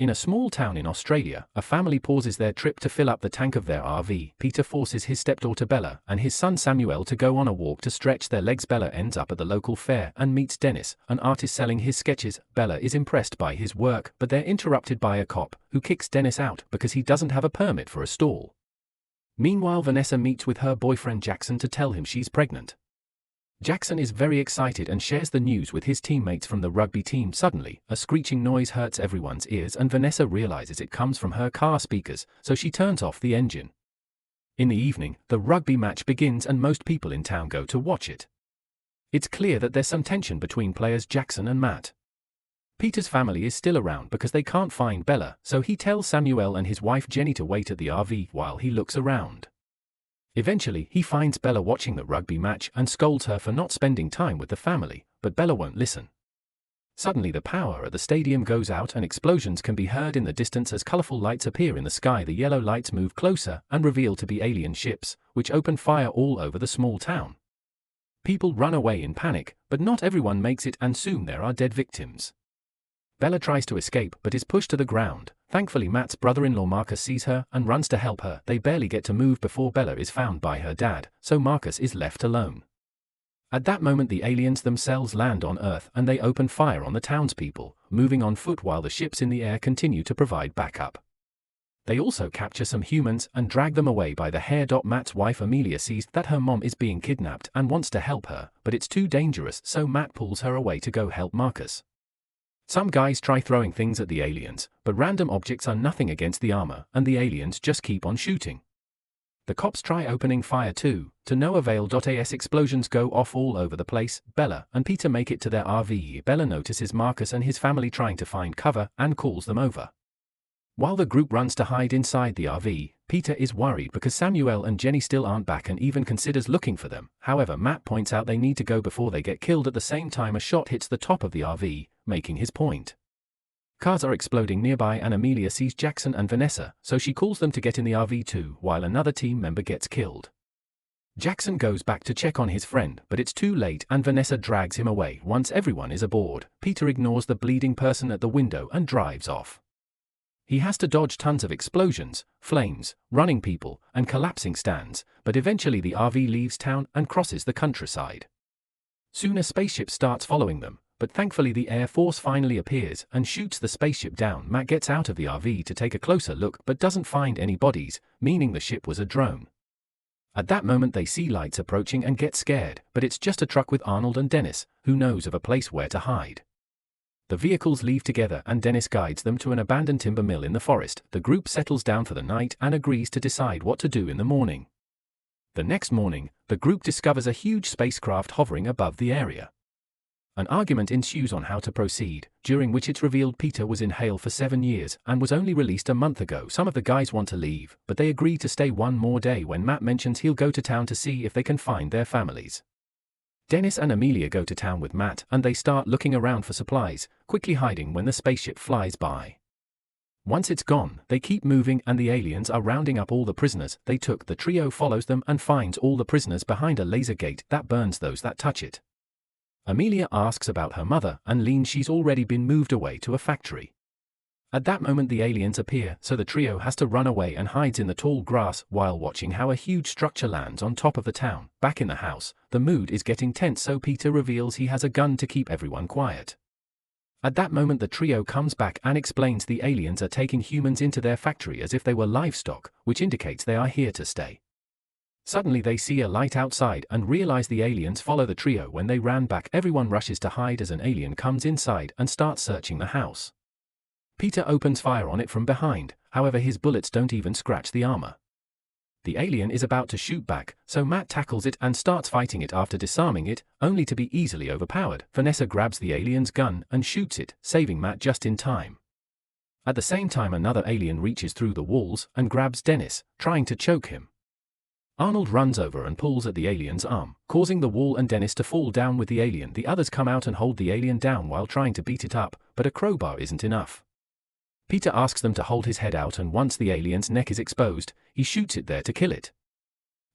In a small town in Australia, a family pauses their trip to fill up the tank of their RV. Peter forces his stepdaughter Bella and his son Samuel to go on a walk to stretch their legs. Bella ends up at the local fair and meets Dennis, an artist selling his sketches. Bella is impressed by his work, but they're interrupted by a cop, who kicks Dennis out because he doesn't have a permit for a stall. Meanwhile, Vanessa meets with her boyfriend Jackson to tell him she's pregnant. Jackson is very excited and shares the news with his teammates from the rugby team. Suddenly, a screeching noise hurts everyone's ears and Vanessa realizes it comes from her car speakers, so she turns off the engine. In the evening, the rugby match begins and most people in town go to watch it. It's clear that there's some tension between players Jackson and Matt. Peter's family is still around because they can't find Bella, so he tells Samuel and his wife Jenny to wait at the RV while he looks around. Eventually, he finds Bella watching the rugby match and scolds her for not spending time with the family, but Bella won't listen. Suddenly the power at the stadium goes out and explosions can be heard in the distance as colorful lights appear in the sky. The yellow lights move closer and reveal to be alien ships, which open fire all over the small town. People run away in panic, but not everyone makes it and soon there are dead victims. Bella tries to escape but is pushed to the ground. Thankfully, Matt's brother-in-law Marcus sees her and runs to help her. They barely get to move before Bella is found by her dad, so Marcus is left alone. At that moment the aliens themselves land on Earth and they open fire on the townspeople, moving on foot while the ships in the air continue to provide backup. They also capture some humans and drag them away by the hair. Matt's wife Amelia sees that her mom is being kidnapped and wants to help her, but it's too dangerous, so Matt pulls her away to go help Marcus. Some guys try throwing things at the aliens, but random objects are nothing against the armor, and the aliens just keep on shooting. The cops try opening fire too, to no avail. As explosions go off all over the place, Bella and Peter make it to their RV. Bella notices Marcus and his family trying to find cover and calls them over. While the group runs to hide inside the RV, Peter is worried because Samuel and Jenny still aren't back and even considers looking for them. However, Matt points out they need to go before they get killed. At the same time, a shot hits the top of the RV, making his point. Cars are exploding nearby and Amelia sees Jackson and Vanessa, so she calls them to get in the RV too, while another team member gets killed. Jackson goes back to check on his friend, but it's too late and Vanessa drags him away. Once everyone is aboard, Peter ignores the bleeding person at the window and drives off. He has to dodge tons of explosions, flames, running people, and collapsing stands, but eventually the RV leaves town and crosses the countryside. Soon a spaceship starts following them, but thankfully the Air Force finally appears and shoots the spaceship down. Matt gets out of the RV to take a closer look but doesn't find any bodies, meaning the ship was a drone. At that moment they see lights approaching and get scared, but it's just a truck with Arnold and Dennis, who knows of a place where to hide. The vehicles leave together and Dennis guides them to an abandoned timber mill in the forest. The group settles down for the night and agrees to decide what to do in the morning. The next morning, the group discovers a huge spacecraft hovering above the area. An argument ensues on how to proceed, during which it's revealed Peter was in jail for 7 years and was only released a month ago. Some of the guys want to leave, but they agree to stay one more day when Matt mentions he'll go to town to see if they can find their families. Dennis and Amelia go to town with Matt and they start looking around for supplies, quickly hiding when the spaceship flies by. Once it's gone, they keep moving and the aliens are rounding up all the prisoners they took. The trio follows them and finds all the prisoners behind a laser gate that burns those that touch it. Amelia asks about her mother and leans she's already been moved away to a factory. At that moment the aliens appear, so the trio has to run away and hides in the tall grass while watching how a huge structure lands on top of the town. Back in the house, the mood is getting tense, so Peter reveals he has a gun to keep everyone quiet. At that moment the trio comes back and explains the aliens are taking humans into their factory as if they were livestock, which indicates they are here to stay. Suddenly they see a light outside and realize the aliens follow the trio. When they ran back, everyone rushes to hide as an alien comes inside and starts searching the house. Peter opens fire on it from behind, however his bullets don't even scratch the armor. The alien is about to shoot back, so Matt tackles it and starts fighting it. After disarming it, only to be easily overpowered, Vanessa grabs the alien's gun and shoots it, saving Matt just in time. At the same time another alien reaches through the walls and grabs Dennis, trying to choke him. Arnold runs over and pulls at the alien's arm, causing the wall and Dennis to fall down with the alien. The others come out and hold the alien down while trying to beat it up, but a crowbar isn't enough. Peter asks them to hold his head out and once the alien's neck is exposed, he shoots it there to kill it.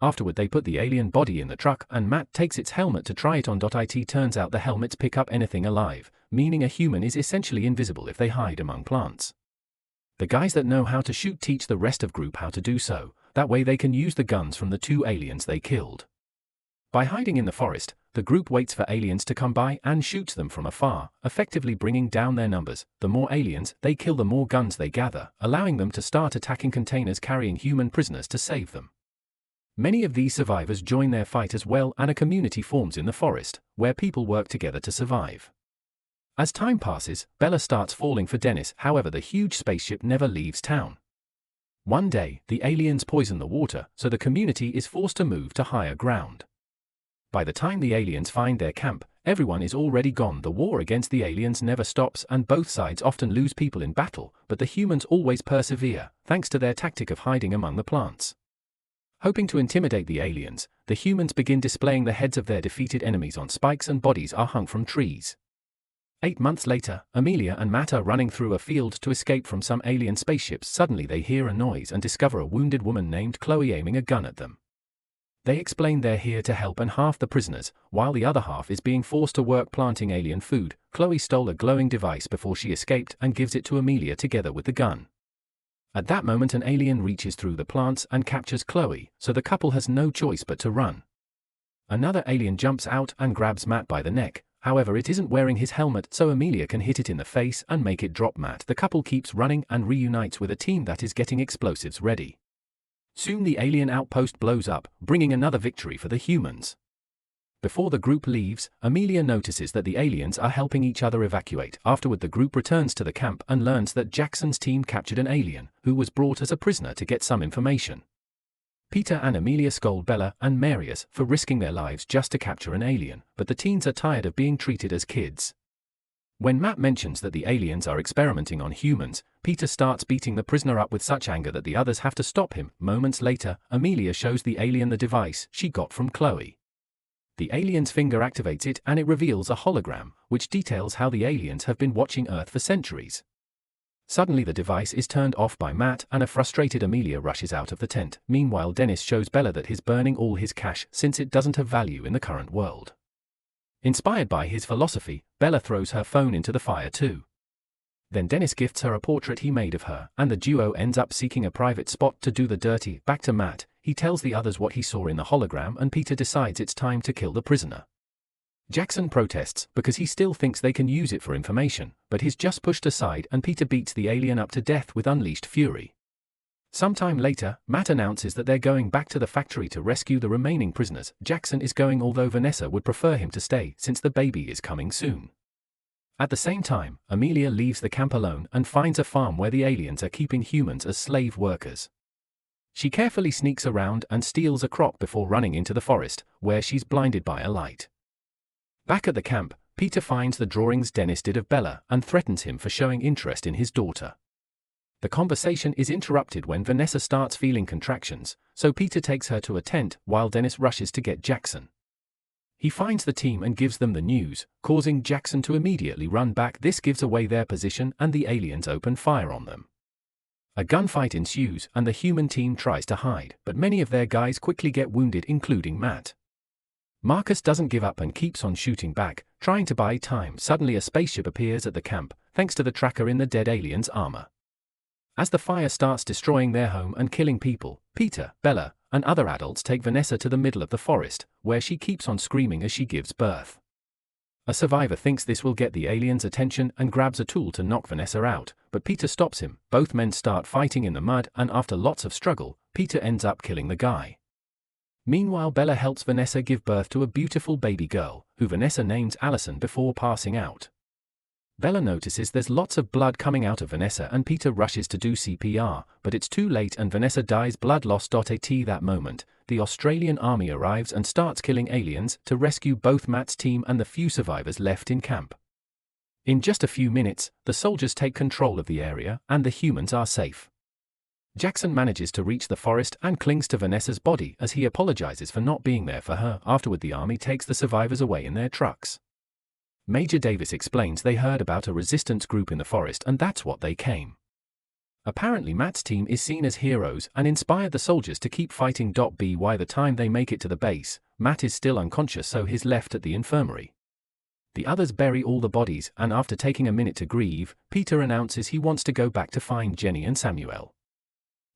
Afterward they put the alien body in the truck and Matt takes its helmet to try it on. It turns out the helmets pick up anything alive, meaning a human is essentially invisible if they hide among plants. The guys that know how to shoot teach the rest of group how to do so, that way they can use the guns from the 2 aliens they killed. By hiding in the forest, the group waits for aliens to come by and shoots them from afar, effectively bringing down their numbers. The more aliens they kill, the more guns they gather, allowing them to start attacking containers carrying human prisoners to save them. Many of these survivors join their fight as well, and a community forms in the forest, where people work together to survive. As time passes, Bella starts falling for Dennis, however the huge spaceship never leaves town. One day, the aliens poison the water, so the community is forced to move to higher ground. By the time the aliens find their camp, everyone is already gone. The war against the aliens never stops, and both sides often lose people in battle, but the humans always persevere, thanks to their tactic of hiding among the plants. Hoping to intimidate the aliens, the humans begin displaying the heads of their defeated enemies on spikes, and bodies are hung from trees. 8 months later, Amelia and Matt are running through a field to escape from some alien spaceships. Suddenly they hear a noise and discover a wounded woman named Chloe aiming a gun at them. They explain they're here to help, and half the prisoners, while the other half is being forced to work planting alien food. Chloe stole a glowing device before she escaped and gives it to Amelia together with the gun. At that moment an alien reaches through the plants and captures Chloe, so the couple has no choice but to run. Another alien jumps out and grabs Matt by the neck, however it isn't wearing his helmet, so Amelia can hit it in the face and make it drop Matt. The couple keeps running and reunites with a team that is getting explosives ready. Soon the alien outpost blows up, bringing another victory for the humans. Before the group leaves, Amelia notices that the aliens are helping each other evacuate. Afterward the group returns to the camp and learns that Jackson's team captured an alien, who was brought as a prisoner to get some information. Peter and Amelia scold Bella and Marius for risking their lives just to capture an alien, but the teens are tired of being treated as kids. When Matt mentions that the aliens are experimenting on humans, Peter starts beating the prisoner up with such anger that the others have to stop him. Moments later, Amelia shows the alien the device she got from Chloe. The alien's finger activates it and it reveals a hologram, which details how the aliens have been watching Earth for centuries. Suddenly the device is turned off by Matt and a frustrated Amelia rushes out of the tent. Meanwhile Dennis shows Bella that he's burning all his cash since it doesn't have value in the current world. Inspired by his philosophy, Bella throws her phone into the fire too. Then Dennis gifts her a portrait he made of her, and the duo ends up seeking a private spot to do the dirty. Back to Matt, he tells the others what he saw in the hologram, and Peter decides it's time to kill the prisoner. Jackson protests because he still thinks they can use it for information, but he's just pushed aside and Peter beats the alien up to death with unleashed fury. Sometime later, Matt announces that they're going back to the factory to rescue the remaining prisoners. Jackson is going, although Vanessa would prefer him to stay since the baby is coming soon. At the same time, Amelia leaves the camp alone and finds a farm where the aliens are keeping humans as slave workers. She carefully sneaks around and steals a crop before running into the forest, where she's blinded by a light. Back at the camp, Peter finds the drawings Dennis did of Bella and threatens him for showing interest in his daughter. The conversation is interrupted when Vanessa starts feeling contractions, so Peter takes her to a tent while Dennis rushes to get Jackson. He finds the team and gives them the news, causing Jackson to immediately run back. This gives away their position and the aliens open fire on them. A gunfight ensues and the human team tries to hide, but many of their guys quickly get wounded, including Matt. Marcus doesn't give up and keeps on shooting back, trying to buy time. Suddenly a spaceship appears at the camp, thanks to the tracker in the dead alien's armor. As the fire starts destroying their home and killing people, Peter, Bella, and other adults take Vanessa to the middle of the forest, where she keeps on screaming as she gives birth. A survivor thinks this will get the aliens' attention and grabs a tool to knock Vanessa out, but Peter stops him. Both men start fighting in the mud, and after lots of struggle, Peter ends up killing the guy. Meanwhile, Bella helps Vanessa give birth to a beautiful baby girl, who Vanessa names Allison before passing out. Bella notices there's lots of blood coming out of Vanessa and Peter rushes to do CPR, but it's too late and Vanessa dies. Blood loss. At that moment, the Australian army arrives and starts killing aliens to rescue both Matt's team and the few survivors left in camp. In just a few minutes, the soldiers take control of the area and the humans are safe. Jackson manages to reach the forest and clings to Vanessa's body as he apologizes for not being there for her. Afterward, the army takes the survivors away in their trucks. Major Davis explains they heard about a resistance group in the forest and that's what they came. Apparently Matt's team is seen as heroes and inspired the soldiers to keep fighting. By the time they make it to the base, Matt is still unconscious, so he's left at the infirmary. The others bury all the bodies, and after taking a minute to grieve, Peter announces he wants to go back to find Jenny and Samuel.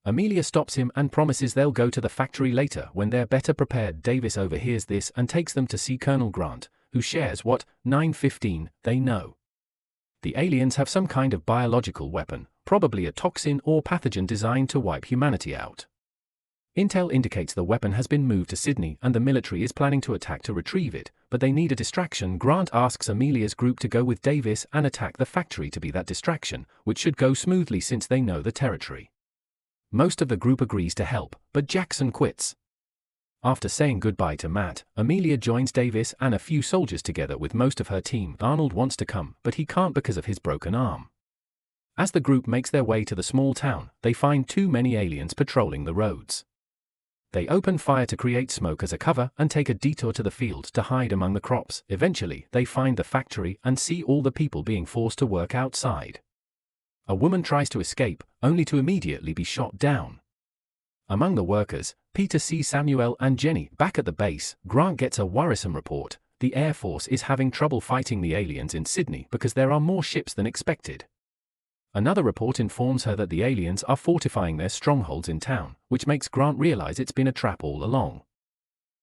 Amelia stops him and promises they'll go to the factory later when they're better prepared. Davis overhears this and takes them to see Colonel Grant, who shares what, 9:15, they know. The aliens have some kind of biological weapon, probably a toxin or pathogen designed to wipe humanity out. Intel indicates the weapon has been moved to Sydney and the military is planning to attack to retrieve it, but they need a distraction. Grant asks Amelia's group to go with Davis and attack the factory to be that distraction, which should go smoothly since they know the territory. Most of the group agrees to help, but Jackson quits. After saying goodbye to Matt, Amelia joins Davis and a few soldiers together with most of her team. Arnold wants to come, but he can't because of his broken arm. As the group makes their way to the small town, they find too many aliens patrolling the roads. They open fire to create smoke as a cover and take a detour to the field to hide among the crops. Eventually, they find the factory and see all the people being forced to work outside. A woman tries to escape, only to immediately be shot down. Among the workers, Peter sees Samuel and Jenny. Back at the base, Grant gets a worrisome report. The Air Force is having trouble fighting the aliens in Sydney because there are more ships than expected. Another report informs her that the aliens are fortifying their strongholds in town, which makes Grant realize it's been a trap all along.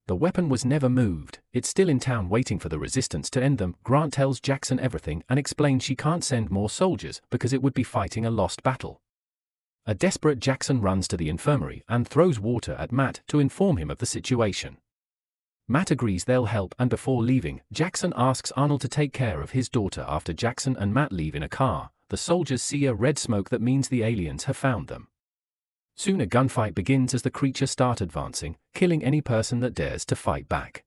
The weapon was never moved, it's still in town waiting for the resistance to end them. Grant tells Jackson everything and explains she can't send more soldiers because it would be fighting a lost battle. A desperate Jackson runs to the infirmary and throws water at Matt to inform him of the situation. Matt agrees they'll help, and before leaving, Jackson asks Arnold to take care of his daughter. After Jackson and Matt leave in a car, the soldiers see a red smoke that means the aliens have found them. Soon a gunfight begins as the creatures start advancing, killing any person that dares to fight back.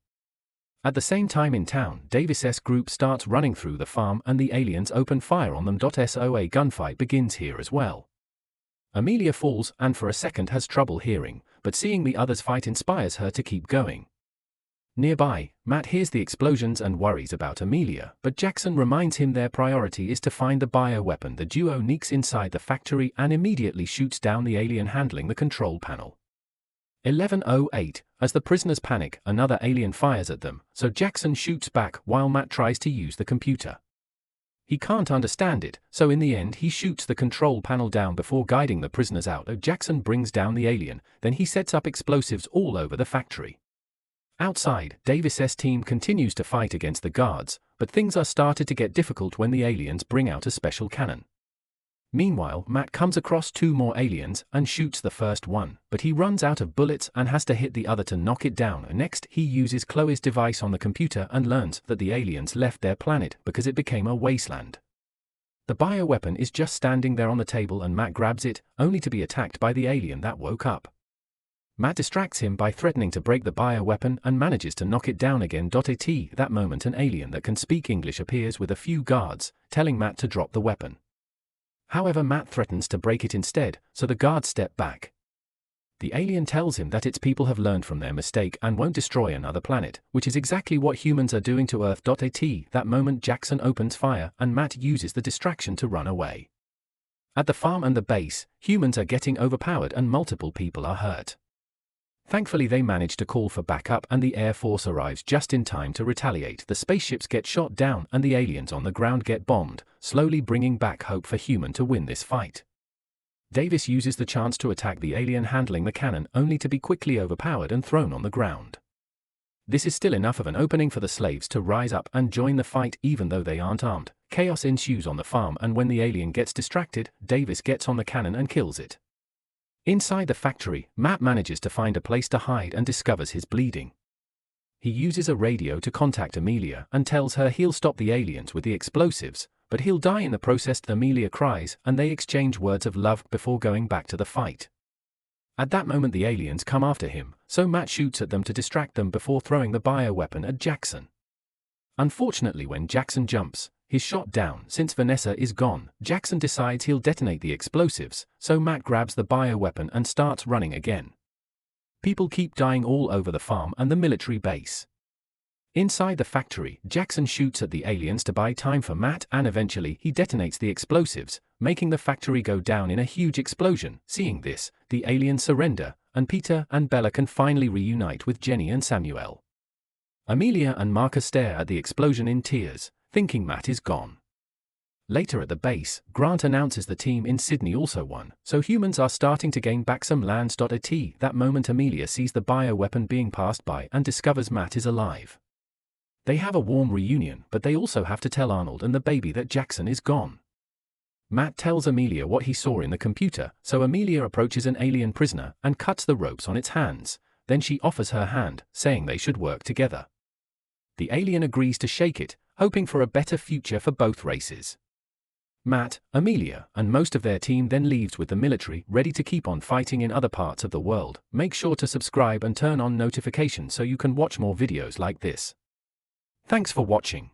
At the same time in town, Davis's group starts running through the farm and the aliens open fire on them. So a gunfight begins here as well. Amelia falls and for a second has trouble hearing, but seeing the others fight inspires her to keep going. Nearby, Matt hears the explosions and worries about Amelia, but Jackson reminds him their priority is to find the bioweapon. The duo sneaks inside the factory and immediately shoots down the alien handling the control panel. 11:08, as the prisoners panic, another alien fires at them, so Jackson shoots back while Matt tries to use the computer. He can't understand it, so in the end he shoots the control panel down before guiding the prisoners out. Jackson brings down the alien, then he sets up explosives all over the factory. Outside, Davis's team continues to fight against the guards, but things are started to get difficult when the aliens bring out a special cannon. Meanwhile, Matt comes across two more aliens and shoots the first one, but he runs out of bullets and has to hit the other to knock it down. Next, he uses Chloe's device on the computer and learns that the aliens left their planet because it became a wasteland. The bioweapon is just standing there on the table and Matt grabs it, only to be attacked by the alien that woke up. Matt distracts him by threatening to break the bioweapon and manages to knock it down again. At that moment an alien that can speak English appears with a few guards, telling Matt to drop the weapon. However, Matt threatens to break it instead, so the guards step back. The alien tells him that its people have learned from their mistake and won't destroy another planet, which is exactly what humans are doing to Earth. At that moment Jackson opens fire and Matt uses the distraction to run away. At the farm and the base, humans are getting overpowered and multiple people are hurt. Thankfully they manage to call for backup and the Air Force arrives just in time to retaliate. The spaceships get shot down and the aliens on the ground get bombed, slowly bringing back hope for human to win this fight. Davis uses the chance to attack the alien handling the cannon, only to be quickly overpowered and thrown on the ground. This is still enough of an opening for the slaves to rise up and join the fight even though they aren't armed. Chaos ensues on the farm and when the alien gets distracted, Davis gets on the cannon and kills it. Inside the factory, Matt manages to find a place to hide and discovers his bleeding. He uses a radio to contact Amelia and tells her he'll stop the aliens with the explosives, but he'll die in the process. Amelia cries and they exchange words of love before going back to the fight. At that moment the aliens come after him, so Matt shoots at them to distract them before throwing the bioweapon at Jackson. Unfortunately, when Jackson jumps, he's shot down. Since Vanessa is gone, Jackson decides he'll detonate the explosives, so Matt grabs the bioweapon and starts running again. People keep dying all over the farm and the military base. Inside the factory, Jackson shoots at the aliens to buy time for Matt and eventually he detonates the explosives, making the factory go down in a huge explosion. Seeing this, the aliens surrender, and Peter and Bella can finally reunite with Jenny and Samuel. Amelia and Marcus stare at the explosion in tears. thinking Matt is gone. Later at the base, Grant announces the team in Sydney also won, so humans are starting to gain back some land. At that moment Amelia sees the bioweapon being passed by and discovers Matt is alive. They have a warm reunion, but they also have to tell Arnold and the baby that Jackson is gone. Matt tells Amelia what he saw in the computer, so Amelia approaches an alien prisoner and cuts the ropes on its hands, then she offers her hand, saying they should work together. The alien agrees to shake it, hoping for a better future for both races. Matt, Amelia, and most of their team then leaves with the military ready to keep on fighting in other parts of the world. Make sure to subscribe and turn on notifications so you can watch more videos like this. Thanks for watching.